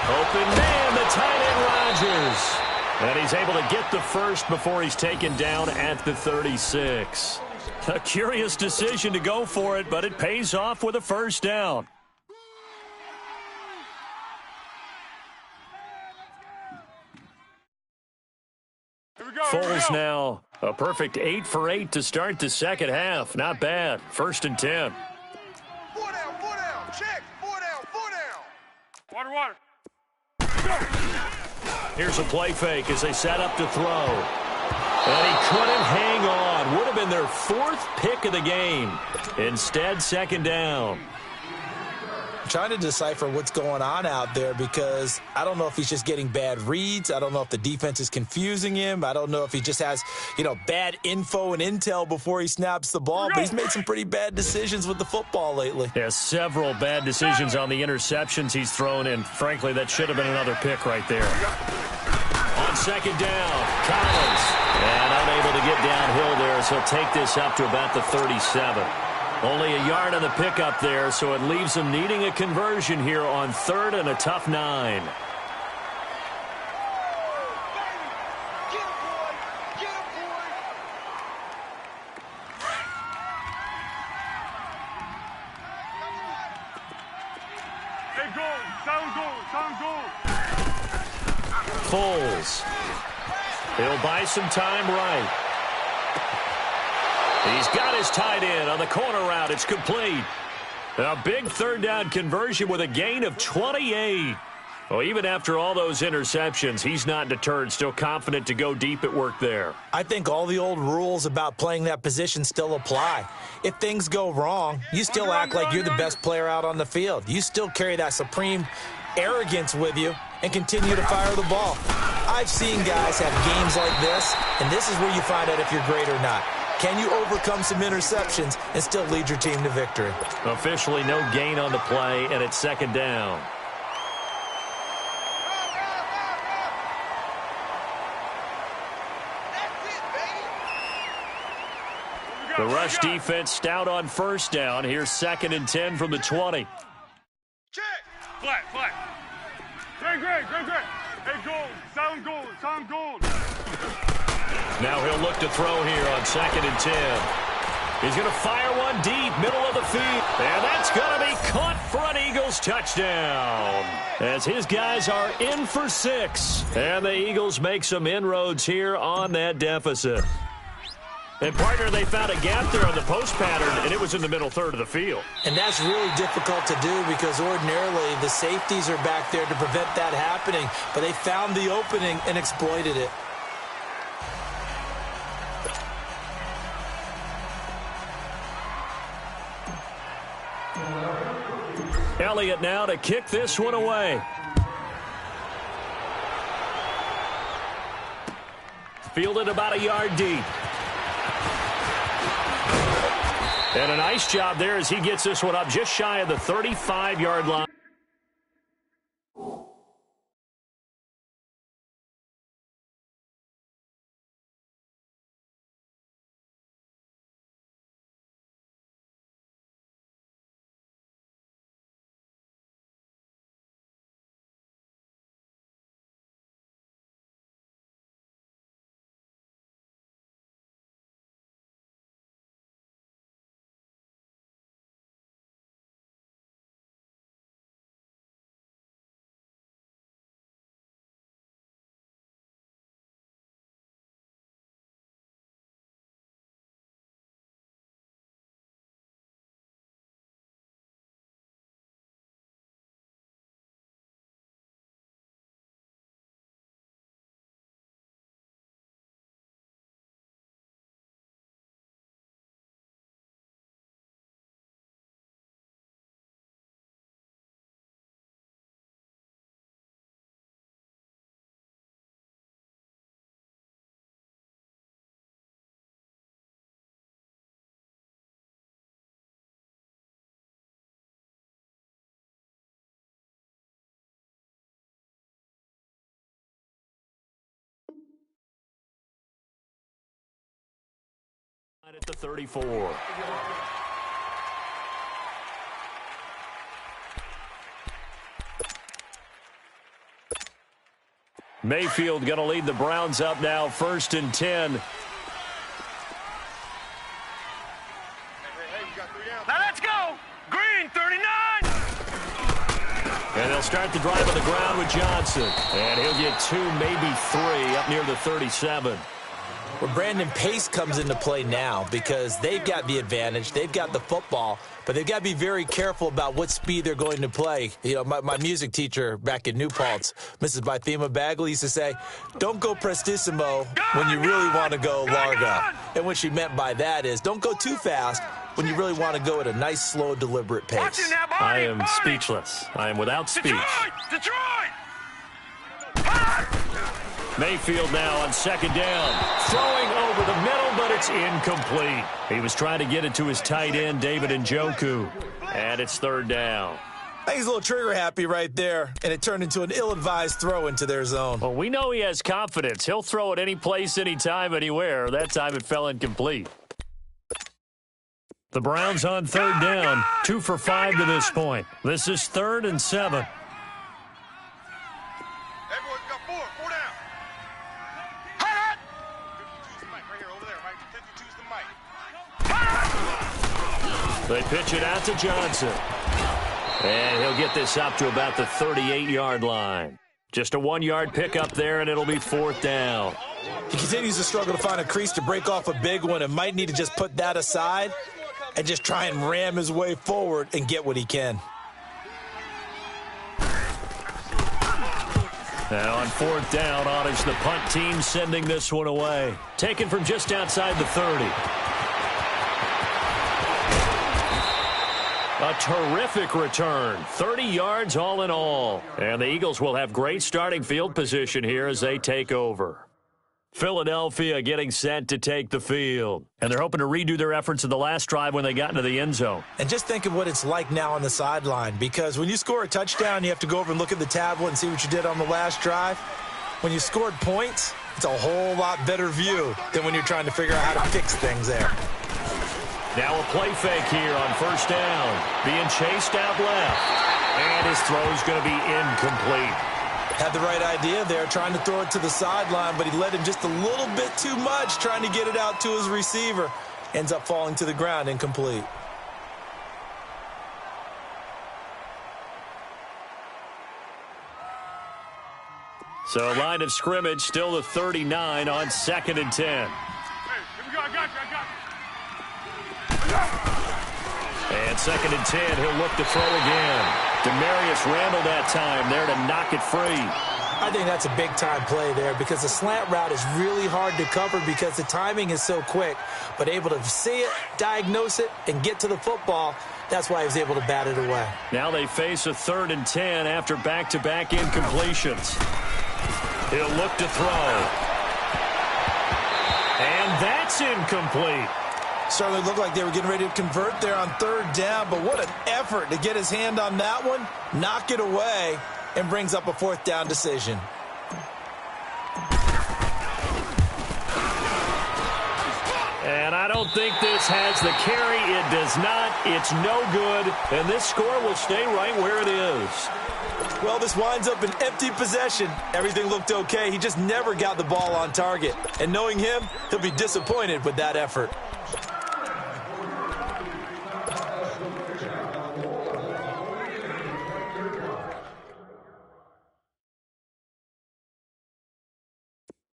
Open man, the tight end Rodgers. And he's able to get the first before he's taken down at the 36. A curious decision to go for it, but it pays off with a first down. Foles now a perfect 8 for 8 to start the second half. Not bad. 1st and 10. 4 down. Check. 4 down. Water. Here's a play fake as they set up to throw. And he couldn't hang on. Would have been their 4th pick of the game. Instead, 2nd down. I'm trying to decipher what's going on out there because I don't know if he's just getting bad reads. I don't know if the defense is confusing him. I don't know if he just has, bad info and intel before he snaps the ball. But he's made some pretty bad decisions with the football lately. Yeah, several bad decisions on the interceptions he's thrown in. Frankly, that should have been another pick right there. On 2nd down, Collins. And unable to get downhill there, so he'll take this up to about the 37. Only a yard on the pickup there, so it leaves them needing a conversion here on 3rd and a tough 9. Get him, boy. Hey, goal. Sound goal. Foles. He'll buy some time right. He's got his tight end on the corner route. It's complete. A big 3rd down conversion with a gain of 28. Well, even after all those interceptions, he's not deterred, still confident to go deep at work there. I think all the old rules about playing that position still apply. If things go wrong, you still act like you're the best player out on the field. You still carry that supreme arrogance with you and continue to fire the ball. I've seen guys have games like this, and this is where you find out if you're great or not. Can you overcome some interceptions and still lead your team to victory? Officially no gain on the play, and it's second down. The rush defense stout on first down. Here's 2nd and 10 from the 20. Check. Flat. Great. Hey, gold. Sound gold. Now he'll look to throw here on 2nd and 10. He's going to fire one deep, middle of the field. And that's going to be caught for an Eagles touchdown. As his guys are in for 6. And the Eagles make some inroads here on that deficit. And, partner, they found a gap there on the post pattern, and it was in the middle third of the field. And that's really difficult to do because ordinarily the safeties are back there to prevent that happening. But they found the opening and exploited it. Elliott now to kick this one away. Fielded about a yard deep. And a nice job there as he gets this one up just shy of the 35-yard line. At the 34. Mayfield going to lead the Browns up now, 1st and 10. Hey, you got 3 downs. Now let's go. Green, 39. And they'll start the drive on the ground with Johnson. And he'll get 2, maybe 3 up near the 37. Well, Brandon, pace comes into play now because they've got the advantage. They've got the football, but they've got to be very careful about what speed they're going to play. You know, my music teacher back in New Paltz, Mrs. Bythema Bagley, used to say, don't go prestissimo when you really want to go largo. And what she meant by that is don't go too fast when you really want to go at a nice, slow, deliberate pace. I am speechless. I am without speech. Detroit! Mayfield now on 2nd down. Throwing over the middle, but it's incomplete. He was trying to get it to his tight end, David Njoku. And it's 3rd down. I think he's a little trigger happy right there, and it turned into an ill-advised throw into their zone. Well, we know he has confidence. He'll throw it any place, anytime, anywhere. That time it fell incomplete. The Browns on 3rd down. 2 for 5 to this point. This is 3rd and 7. Everyone's got 4 down. 52's the mic right here, over there, right? 52's the mic. They pitch it out to Johnson. And he'll get this up to about the 38-yard line. Just a 1-yard pickup there, and it'll be 4th down. He continues to struggle to find a crease to break off a big one and might need to just put that aside and just try and ram his way forward and get what he can. Now on fourth down, honors the punt team sending this one away. Taken from just outside the 30. A terrific return. 30 yards all in all. And the Eagles will have great starting field position here as they take over. Philadelphia getting set to take the field. And they're hoping to redo their efforts in the last drive when they got into the end zone. And just think of what it's like now on the sideline, because when you score a touchdown, you have to go over and look at the tablet and see what you did on the last drive. When you scored points, it's a whole lot better view than when you're trying to figure out how to fix things there. Now a play fake here on first down. Being chased out left. And his throw's going to be incomplete. Had the right idea there, trying to throw it to the sideline, but he led him just a little bit too much, trying to get it out to his receiver. Ends up falling to the ground, incomplete. So line of scrimmage, still the 39 on 2nd and 10. Hey, here we go. I got you. And 2nd and 10, he'll look to throw again. Demarius Randall that time there to knock it free. I think that's a big-time play there because the slant route is really hard to cover because the timing is so quick. But able to see it, diagnose it, and get to the football, that's why he was able to bat it away. Now they face a 3rd and 10 after back-to-back incompletions. He'll look to throw. And that's incomplete. Certainly looked like they were getting ready to convert there on 3rd down, but what an effort to get his hand on that one, knock it away, and brings up a 4th down decision. And I don't think this has the carry. It does not. It's no good. And this score will stay right where it is. Well, this winds up an empty possession. Everything looked okay. He just never got the ball on target. And knowing him, he'll be disappointed with that effort.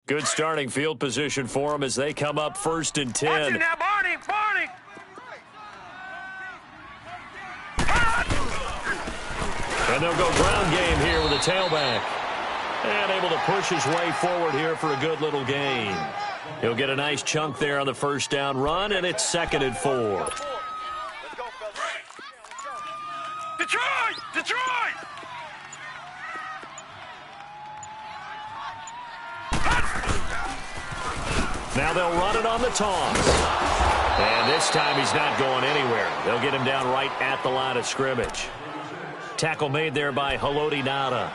Good starting field position for them as they come up 1st and 10. Watch it now, Barney. And they'll go ground game here with a tailback. And able to push his way forward here for a good little gain. He'll get a nice chunk there on the 1st down run, and it's 2nd and 4. Let's go, fellas. Detroit! Now they'll run it on the toss. And this time he's not going anywhere. They'll get him down right at the line of scrimmage. Tackle made there by Haloti Ngata.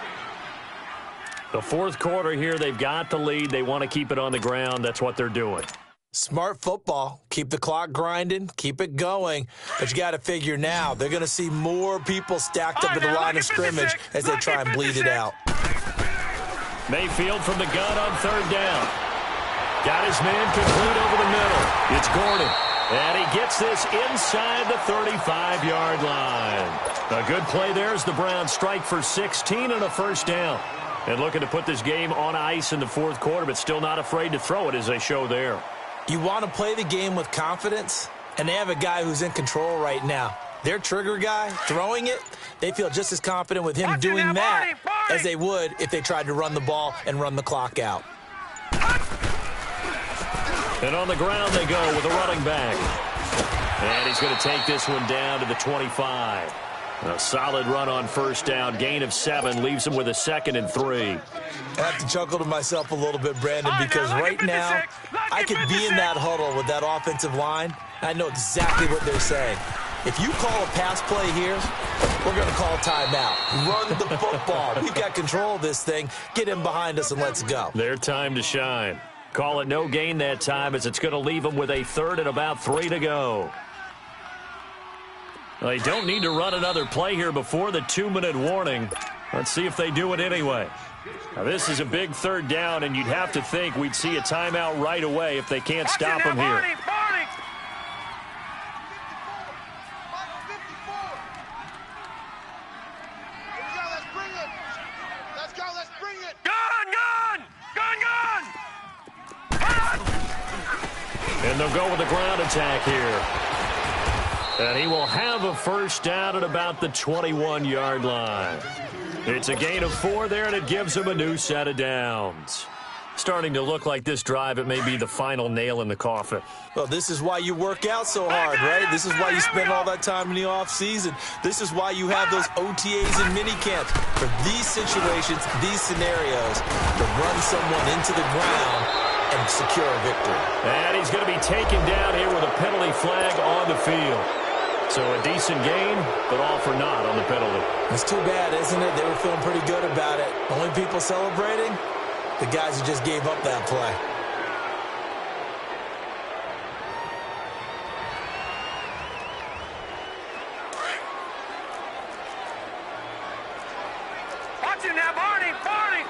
The 4th quarter here, they've got the lead. They want to keep it on the ground. That's what they're doing. Smart football. Keep the clock grinding. Keep it going. But you got to figure now, they're going to see more people stacked up at the line of scrimmage as they try and bleed it out. Mayfield from the gun on 3rd down. Got his man complete over the middle. It's Gordon. And he gets this inside the 35-yard line. A good play there as the Browns strike for 16 and a 1st down. And looking to put this game on ice in the 4th quarter, but still not afraid to throw it as they show there. You want to play the game with confidence, and they have a guy who's in control right now. Their trigger guy, throwing it, they feel just as confident with him doing that as they would if they tried to run the ball and run the clock out. And on the ground they go with a running back. And he's going to take this one down to the 25. A solid run on 1st down. Gain of 7 leaves him with a 2nd and 3. I have to chuckle to myself a little bit, Brandon, because right now I could be in that huddle with that offensive line. I know exactly what they're saying. If you call a pass play here, we're going to call timeout. Run the football. We've got control of this thing. Get him behind us and let's go. Their time to shine. Call it no gain that time as it's going to leave them with a 3rd and about 3 to go. They don't need to run another play here before the 2-minute warning. Let's see if they do it anyway. Now, this is a big 3rd down, and you'd have to think we'd see a timeout right away if they can't stop him here. Barney. Let's go, let's bring it. Gun! And they'll go with the ground attack here. And he will have a 1st down at about the 21-yard line. It's a gain of 4 there, and it gives him a new set of downs. Starting to look like this drive, it may be the final nail in the coffin. Well, this is why you work out so hard, right? This is why you spend all that time in the offseason. This is why you have those OTAs and mini camps. For these situations, these scenarios, to run someone into the ground and secure a victory. And he's going to be taken down here with a penalty flag on the field. So a decent gain, but all for naught on the penalty. It's too bad, isn't it? They were feeling pretty good about it. Only people celebrating? The guys who just gave up that play. Watch him now, Barney! Barney!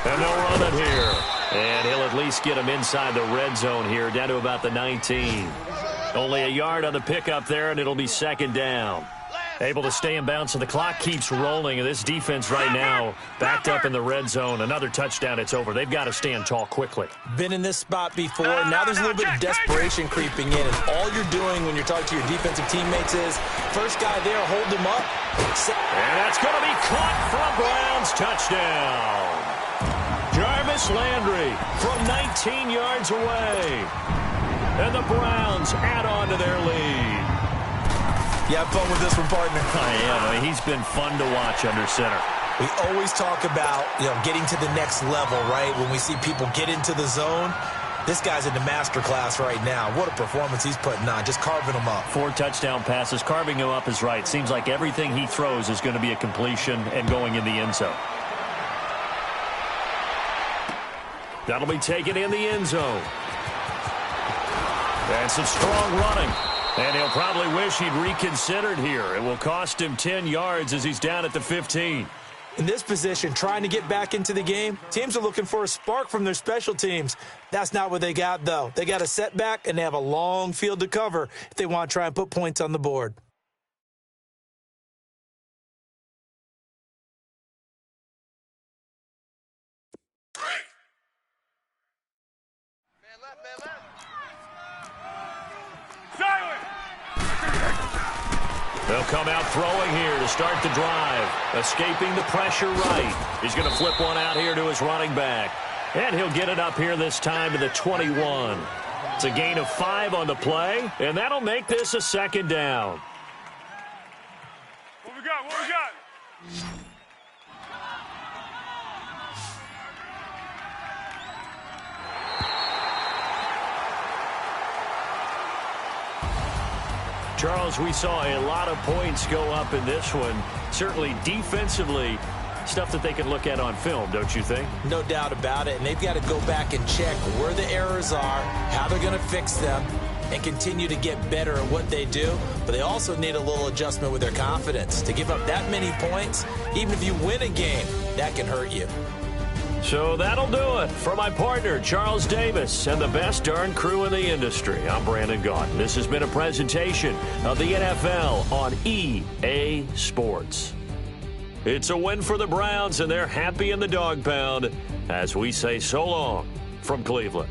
And they'll run it here. And he'll at least get him inside the red zone here, down to about the 19. Only a yard on the pickup there, and it'll be second down. Able to stay in bounds, so the clock keeps rolling. And this defense right now backed up in the red zone. Another touchdown, it's over. They've got to stand tall quickly. Been in this spot before. Now there's a little bit of desperation creeping in. And all you're doing when you're talking to your defensive teammates is, first guy there, hold him up. And that's going to be caught from Browns. Touchdown. Jarvis Landry from 19 yards away. And the Browns add on to their lead. You have fun with this one, partner? I am. I mean, he's been fun to watch under center. We always talk about, getting to the next level, right? When we see people get into the zone, this guy's in the master class right now. What a performance he's putting on, just carving them up. 4 touchdown passes. Carving him up is right. Seems like everything he throws is going to be a completion and going in the end zone. That'll be taken in the end zone. And some strong running. And he'll probably wish he'd reconsidered here. It will cost him 10 yards as he's down at the 15. In this position, trying to get back into the game, teams are looking for a spark from their special teams. That's not what they got, though. They got a setback, and they have a long field to cover if they want to try and put points on the board. They'll come out throwing here to start the drive. Escaping the pressure right. He's going to flip one out here to his running back. And he'll get it up here this time to the 21. It's a gain of 5 on the play, and that'll make this a second down. What we got? What we got? Charles, we saw a lot of points go up in this one. Certainly defensively, stuff that they can look at on film, don't you think? No doubt about it. And they've got to go back and check where the errors are, how they're going to fix them, and continue to get better at what they do. But they also need a little adjustment with their confidence. To give up that many points, even if you win a game, that can hurt you. So that'll do it for my partner, Charles Davis, and the best darn crew in the industry. I'm Brandon Gaudin. This has been a presentation of the NFL on EA Sports. It's a win for the Browns, and they're happy in the dog pound as we say so long from Cleveland.